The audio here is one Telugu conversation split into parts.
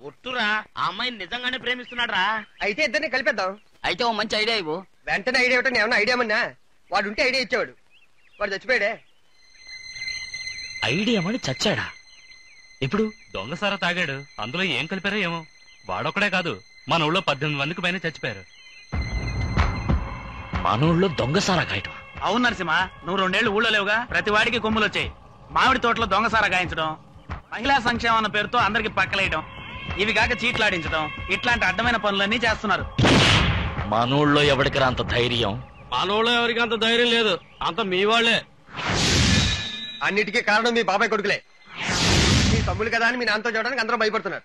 ఒట్టురా ఆ అమ్మాయిని నిజంగానే ప్రేమిస్తున్నాడు రా. అయితే ఇద్దరిని కలిపేద్దాం. అయితే ఓ మంచి ఐడియా ఇవ్వు. వెంటనే ఐడియా ఇవ్వటం ఏమన్నా ఐడియా మన్నా? వాడు ఉంటే ఐడియా ఇచ్చేవాడు, వాడు చచ్చిపోయాడే. ఐడియా మని చచ్చాడా? ఇప్పుడు దొంగసారా తాగాడు, అందులో ఏం కలిపారో ఏమో. వాడొక్కడే కాదు, మన ఊళ్ళో 18 మందికి పైన చచ్చిపోయారు. మన ఊళ్ళో దొంగసారా గాయటం? అవును నరసింహ, నువ్వు 2 ఏళ్లు ఊళ్ళో లేవుగా. ప్రతి వాడికి కొమ్ములు వచ్చాయి. మామిడి తోటలో దొంగసారా గాయించడం, మహిళా సంక్షేమం అన్న పేరుతో అందరికి పక్కలేయడం, ఇవి కాక చీట్లాడించడం, ఇట్లాంటి అడ్డమైన పనులన్నీ చేస్తున్నారు. మన ఊళ్ళో ఎవరికి అంత ధైర్యం? మన ఊళ్ళో ఎవరికి అంత ధైర్యం లేదు, అంత మీ వాళ్లే. అన్నిటికీ కారణం మీ బాబాయ్ కొడుకులే. మీ తమ్ముడు కదా అని మీ నాన్నతో చూడడానికి అందరూ భయపడుతున్నారు.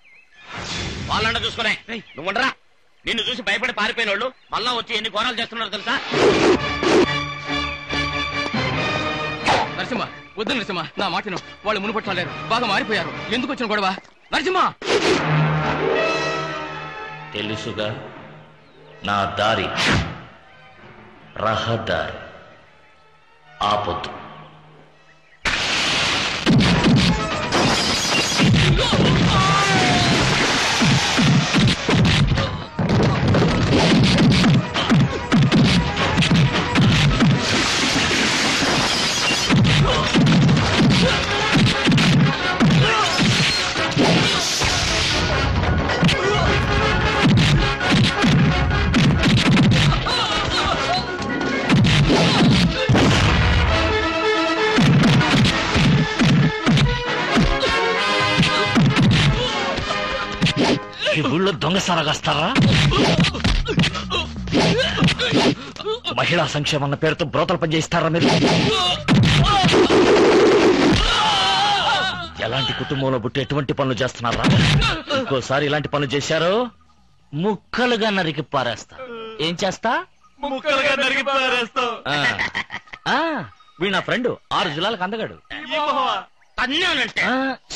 వాళ్ళంట చూసుకునే నువ్వుండరా. నిన్ను చూసి భయపడి పారిపోయిన వాళ్ళు మళ్ళా వచ్చి ఎన్ని ఘోరాలు చేస్తున్నారు తెలుసా? నరసింహ వద్దు నరసింహ, నా మాటను. వాళ్ళు మునుపట్టలేరు, బాగా మారిపోయారు. ఎందుకు వచ్చిన గొడవ? నరసింహ తెలుసుగా నా దారి రహదారి, ఆపొద్దు. ఈ ఊళ్ళో దొంగసారాగాస్తారా? మహిళా సంక్షేమన్న పేరుతో బ్రోతలు పనిచేయిస్తారా మీరు? ఎలాంటి కుటుంబంలో పుట్టి ఎటువంటి పనులు చేస్తున్నారా? ఇంకోసారి ఇలాంటి పనులు చేశారో ముక్కలుగా నరికి పారేస్తా. ఏం చేస్తా? ముక్కలుగా నరికి పారేస్తా. వీడు నా ఫ్రెండ్, 6 జిల్లాలకు అందగాడు.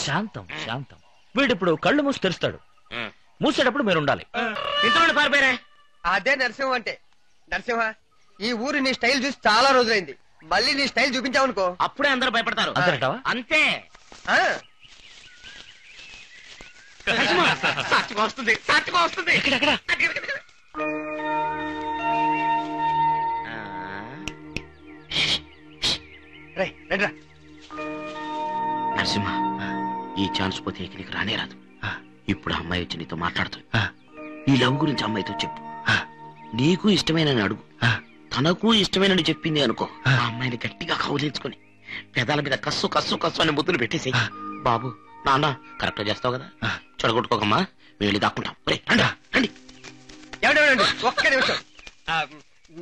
శాంతం శాంతం. వీడిప్పుడు కళ్ళు మూసి తెరుస్తాడు, మూసేటప్పుడు మీరు ఉండాలి. అదే నరసింహ అంటే. నరసింహ, ఈ ఊరు నీ స్టైల్ చూసి చాలా రోజులైంది. మళ్ళీ నీ స్టైల్ చూపించావనుకో అప్పుడే అందరూ భయపడతారు. అంతే. వస్తుంది వస్తుంది. నరసింహ, ఈ ఛాన్స్ పోతే నీకు రానే రాదు. ఇప్పుడు అమ్మాయి వచ్చి నీతో మాట్లాడుతుంది. నీ లవ్ గురించి అమ్మాయితో చెప్పు. నీకు ఇష్టమైన అడుగు, తనకు ఇష్టమైన చెప్పింది అనుకో. ఆ అమ్మాయిని గట్టిగా కౌలించుకొని పెదాల మీద కస్సు కస్సు కస్సు అని ముద్దులు పెట్టేసి, బాబు నాన్న కరెక్ట్ చేస్తావు కదా, చెడగొట్టుకోకమ్మా, మేము వెళ్ళి దాక్కుంటాం. రండి. ఒక్క నిమిషం.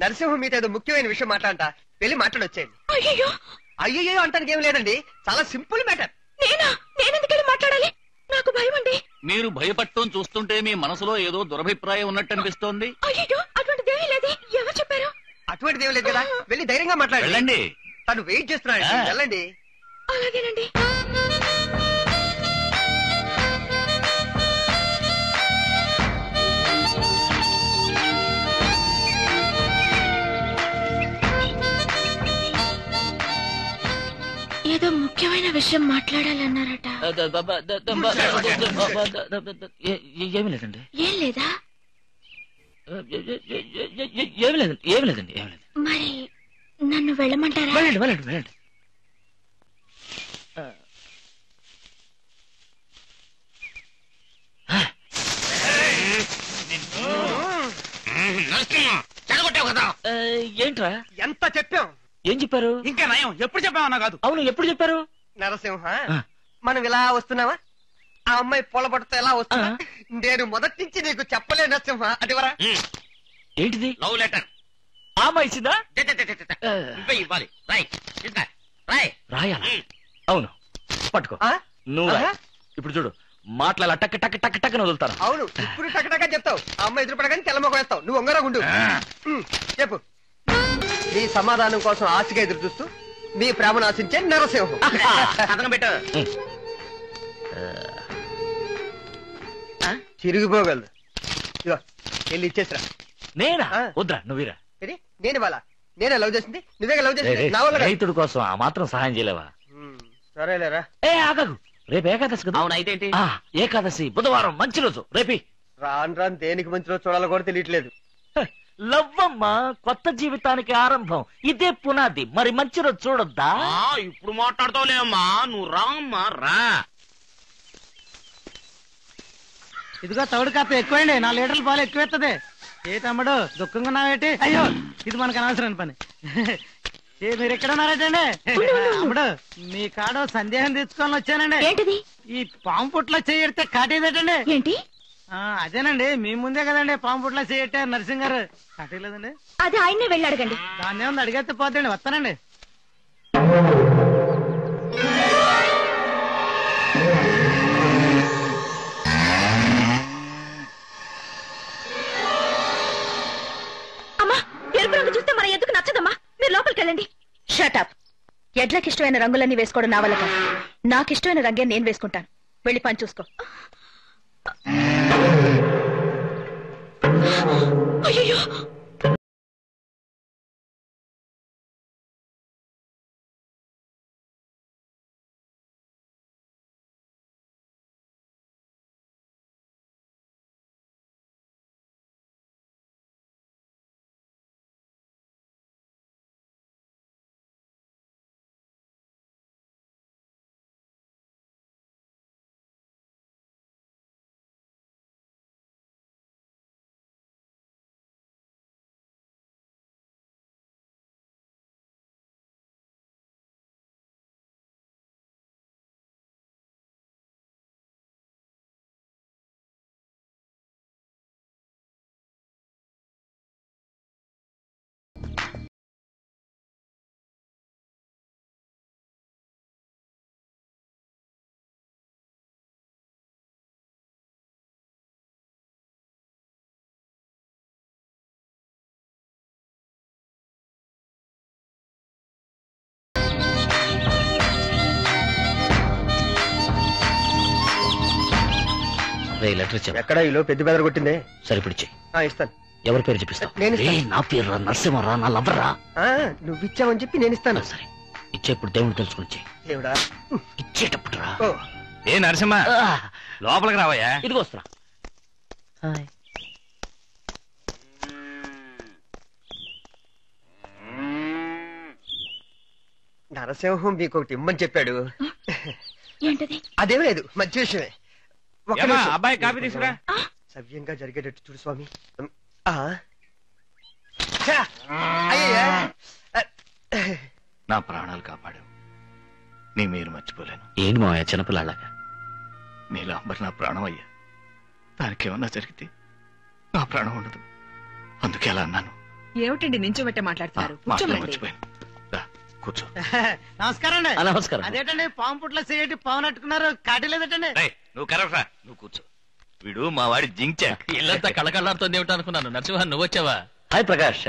నరసింహ మీతో ఏదో ముఖ్యమైన విషయం మాట్లాడంట, వెళ్ళి మాట్లాడొచ్చేయండి. అయ్యో అంటానికి ఏం లేదండి, చాలా సింపుల్ మ్యాటర్. నేనెందుకెళ్ళి మాట్లాడాలి? నాకు భయం అండి. మీరు భయపడటం చూస్తుంటే మీ మనసులో ఏదో దురభిప్రాయం ఉన్నట్టు అనిపిస్తోంది. అయ్యో అటువంటిదేమీ లేదు. ఎవరు చెప్పారు? అటువంటిదేమీ లేదు కదా, వెళ్ళి ధైర్యంగా మాట్లాడండి. తను వెయిట్ చేస్తున్నాడు, వెళ్ళండి. అలాగేనండి. ఏదో ముఖ్యమైన విషయం మాట్లాడాలన్నారట. ఏమి లేదండి. ఏం లేదా? ఏమి లేదండి, ఏమి లేదండి, ఏమి లేదు. మరి నన్ను వెళ్ళమంటారా? వెళ్ళండి వెళ్ళండి వెళ్ళండి. ఏంట్రా ఎంత చెప్పాం? ఏం చెప్పారు? ఇంకా నయం, ఎప్పుడు చెప్పామన్నా కాదు. అవును, ఎప్పుడు చెప్పారు? నరసింహ, మనం ఇలా వస్తున్నావా? ఆ అమ్మాయి పొలబడితే ఎలా వస్తున్నా? నేను మొదటి నుంచి నీకు చెప్పలే నరసింహ. అదివరా ఏంటిది? Love letter. ఆ అమ్మాయి ఇచ్చిందా? ఇవ్వాలి. రాయాలా? అవును, పట్టుకో. నువ్వు ఇప్పుడు చూడు, మాట్లాడాల టక్ టక్ టక్ టక్ అని వదులుతాను. అవును, ఇప్పుడు టక్ చెప్తావు. ఆ అమ్మాయి ఎదురుపడగానే తెల్లమొక వేస్తావు. నువ్వు ఒంగరా గుండు. చెప్పు. మీ సమాధానం కోసం ఆశగా ఎదురు చూస్తూ మీ ప్రేమను ఆశించే నరసింహం. పెట్టు. చిరిగిపోగలదు. ఇగో వెళ్ళి ఇచ్చేసిరా. నేనా? వద్దురా, నువ్వురా. నేను వాళ్ళ నేనే లవ్ చేసింది, నువ్వే లవ్ చేసింది. నా వల్ల రైతుడి కోసం ఆ మాత్రం సహాయం చేయలేవా? సరేలేరా. ఏ ఆగకు, రేపు ఏకాదశి కదా? అవును, అయితే ఏంటి? ఏకాదశి బుధవారం మంచి రోజు రేపి. రాను రాను దేనికి మంచిలో చూడాలో కూడా తెలియట్లేదు. లవ్వమ్మ కొత్త జీవితానికి ఆరంభం, ఇదే పునాది. మరి మంచి రోజు చూడొద్దా? ఇప్పుడు మాట్లాడతావులేమ్మా, నువ్వు రామ్మా రా. ఇదిగో తౌడు కాస్త ఎక్కువండి, 4 లీటర్ల పాలు ఎక్కువెత్తది. ఏ తమ్ముడు దుఃఖంగా ఉన్నావేటి? అయ్యో ఇది మనకు అనవసరం పని. మీరు ఎక్కడ ఉన్నారటండి? తమ్ముడు మీ కాడ సందేహం తెచ్చుకొని వచ్చానండి. ఏంటిది? ఈ పాము పుట్లో చేయడితే కాటేదటండి. ఏంటి? అదేనండి, మీ ముందే కదండి పాము పుట్లో చేయట్టే నరసింగ్ గారు. కాటేలేదండి. అది ఆయన్నే వెళ్ళి అడగండి. దాన్ని ఏముంది, అడిగేస్తే పోతండి. వస్తానండి. అమ్మా, ఎరుపు రంగు చూస్తే మన ఎందుకు నచ్చదమ్మా. మీరు లోపలికి వెళ్ళండి. షటప్. ఎడ్లకి ఇష్టమైన రంగులన్నీ వేసుకోవడం నా వల్ల కాదు. నాకు ఇష్టమైన రంగే నేను వేసుకుంటాను. వెళ్ళి పని చూసుకో. అయ్యో, లెటర్ ఇచ్చా. ఎక్కడ ఈలో పెద్ద బెదర కొట్టిందే? సరిపిడిచి ఇస్తాను. ఎవరి పేరు చెప్పిస్తా? నేను ఇస్తాను. నా పేరు నరసింహరా, నా లవ్వరా. నువ్వు ఇచ్చావని చెప్పి నేను ఇస్తాను. సరే ఇచ్చేప్పుడు దేవుడు తెలుసుకుని దేవుడా, ఇచ్చేటప్పుడు రా. ఓ ఏ నరసింహ, లోపలికి రావయ్యా. ఇదిగో వస్తున్నా. నరసింహం మీకు ఒకటి ఇమ్మని చెప్పాడు. ఏంటది? అదేం లేదు, మంచి విషయమే. ఒక్క ఏమ్మా, నిమిషం. అబ్బాయి కాఫీ తీసుకురా. సవ్యంగా జరిగేటట్టు చూడు స్వామి. ఛా! అయ్యయ్యా. నా ప్రాణాలు కాపాడావు, నీ మీరు మర్చిపోలేను. ఏంటి మావయ్య చిన్నపిల్లలాగా? నీలాంబర్ నా ప్రాణం అయ్యా. దానికేమన్నా జరిగితే నా ప్రాణం ఉండదు, అందుకే అలా అన్నాను. ఏమిటండి నించోబెట్టే మాట్లాడుతున్నారు? మాటలు మర్చిపోయాను. రా, కూర్చో. నమస్కారం అండి. నమస్కారం. అదేటండి పాము పుట్లో చేయటి పాము నట్టుకున్నారు, కాటేలేదటండి. నువ్వు కరెక్ట్రా, నువ్వు కూర్చో. వీడు మా వాడి జించా. ఇల్లంతా కళకళలాడుతుంది ఏమిటో అనుకున్నాను. నరసింహ, నువ్వు వచ్చావా? హాయ్ ప్రకాష్.